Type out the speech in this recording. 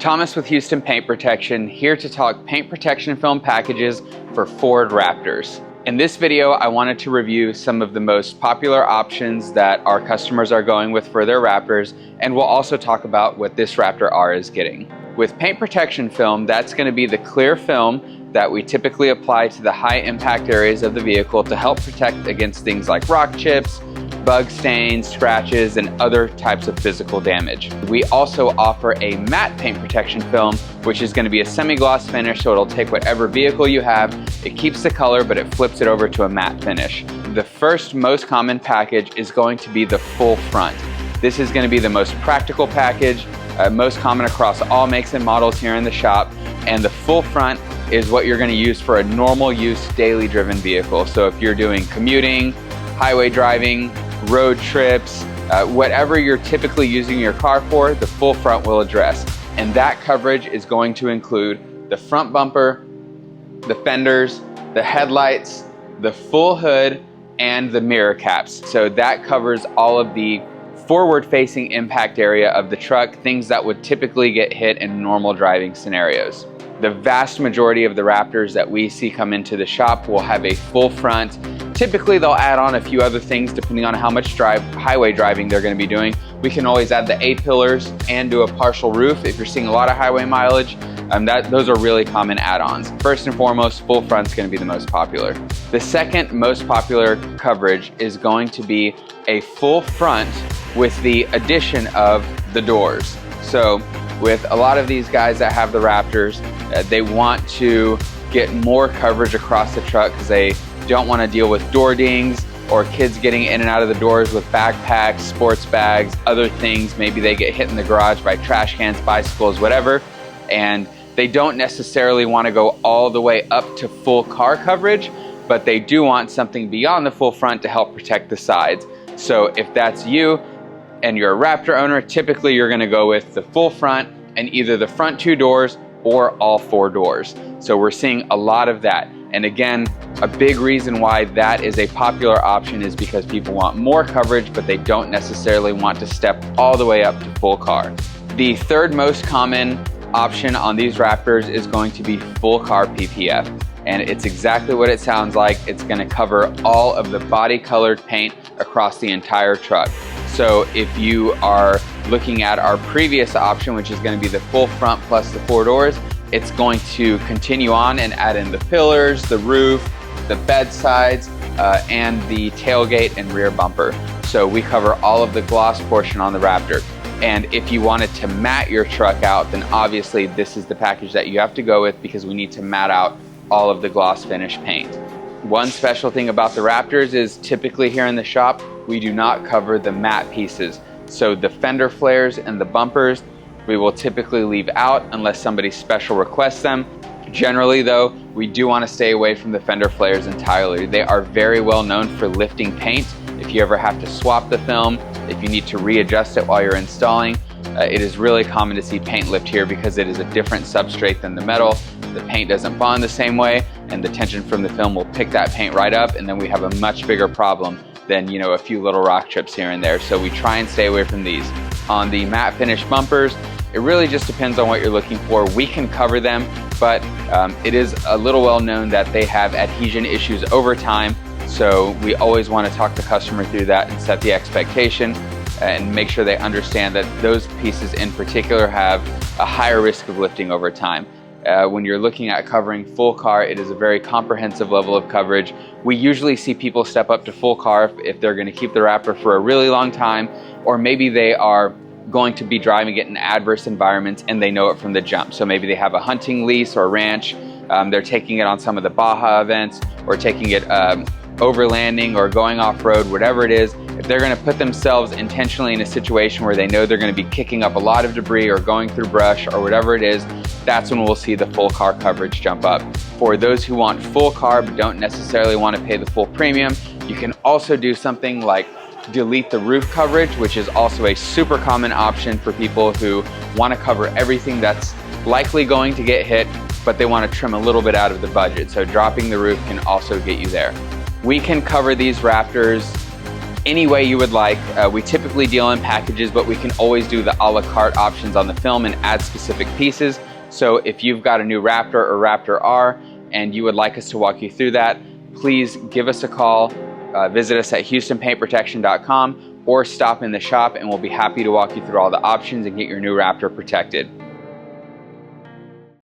Thomas with Houston Paint Protection, here to talk paint protection film packages for Ford Raptors. In this video, I wanted to review some of the most popular options that our customers are going with for their Raptors, and we'll also talk about what this Raptor R is getting. With paint protection film, that's going to be the clear film that we typically apply to the high impact areas of the vehicle to help protect against things like rock chips, bug stains, scratches, and other types of physical damage. We also offer a matte paint protection film, which is going to be a semi-gloss finish, so it'll take whatever vehicle you have, it keeps the color, but it flips it over to a matte finish. The first most common package is going to be the full front. This is going to be the most practical package, most common across all makes and models here in the shop, and the full front is what you're going to use for a normal use daily driven vehicle. So if you're doing commuting, highway driving, road trips, whatever you're typically using your car for, the full front will address. And that coverage is going to include the front bumper, the fenders, the headlights, the full hood, and the mirror caps. So that covers all of the forward-facing impact area of the truck, things that would typically get hit in normal driving scenarios. The vast majority of the Raptors that we see come into the shop will have a full front. Typically they'll add on a few other things depending on how much highway driving they're going to be doing. We can always add the A-pillars and do a partial roof if you're seeing a lot of highway mileage. Those are really common add-ons. First and foremost, full front's going to be the most popular. The second most popular coverage is going to be a full front with the addition of the doors. So with a lot of these guys that have the Raptors, they want to get more coverage across the truck because they don't want to deal with door dings or kids getting in and out of the doors with backpacks, sports bags, other things. Maybe they get hit in the garage by trash cans, bicycles, whatever, and they don't necessarily want to go all the way up to full car coverage, but they do want something beyond the full front to help protect the sides. So if that's you and you're a Raptor owner, typically you're going to go with the full front and either the front two doors or all four doors. So we're seeing a lot of that. And again, a big reason why that is a popular option is because people want more coverage, but they don't necessarily want to step all the way up to full car. The third most common option on these Raptors is going to be full car PPF. And it's exactly what it sounds like. It's going to cover all of the body colored paint across the entire truck. So if you are looking at our previous option, which is going to be the full front plus the four doors, it's going to continue on and add in the pillars, the roof, the bed sides, and the tailgate and rear bumper. So we cover all of the gloss portion on the Raptor. And if you wanted to matte your truck out, then obviously this is the package that you have to go with because we need to matte out all of the gloss finish paint. One special thing about the Raptors is typically here in the shop, we do not cover the matte pieces. So the fender flares and the bumpers, we will typically leave out unless somebody special requests them. Generally though, we do want to stay away from the fender flares entirely. They are very well known for lifting paint. If you ever have to swap the film, if you need to readjust it while you're installing, it is really common to see paint lift here because it is a different substrate than the metal. The paint doesn't bond the same way and the tension from the film will pick that paint right up, and then we have a much bigger problem than, you know, a few little rock chips here and there. So we try and stay away from these. On the matte finish bumpers, it really just depends on what you're looking for. We can cover them, but it is a little well known that they have adhesion issues over time. So we always want to talk the customer through that and set the expectation and make sure they understand that those pieces in particular have a higher risk of lifting over time. When you're looking at covering full car, it is a very comprehensive level of coverage. We usually see people step up to full car if they're going to keep the Raptor for a really long time, or maybe they are going to be driving it in adverse environments and they know it from the jump. So maybe they have a hunting lease or ranch, they're taking it on some of the Baja events or taking it overlanding or going off-road, whatever it is. If they're going to put themselves intentionally in a situation where they know they're going to be kicking up a lot of debris or going through brush or whatever it is, that's when we'll see the full car coverage jump up. For those who want full car but don't necessarily want to pay the full premium, you can also do something like delete the roof coverage, which is also a super common option for people who want to cover everything that's likely going to get hit, but they want to trim a little bit out of the budget. So dropping the roof can also get you there. We can cover these Raptors any way you would like. We typically deal in packages, but we can always do the a la carte options on the film and add specific pieces. So if you've got a new Raptor or Raptor R and you would like us to walk you through that, please give us a call, visit us at houstonpaintprotection.com, or stop in the shop and we'll be happy to walk you through all the options and get your new Raptor protected.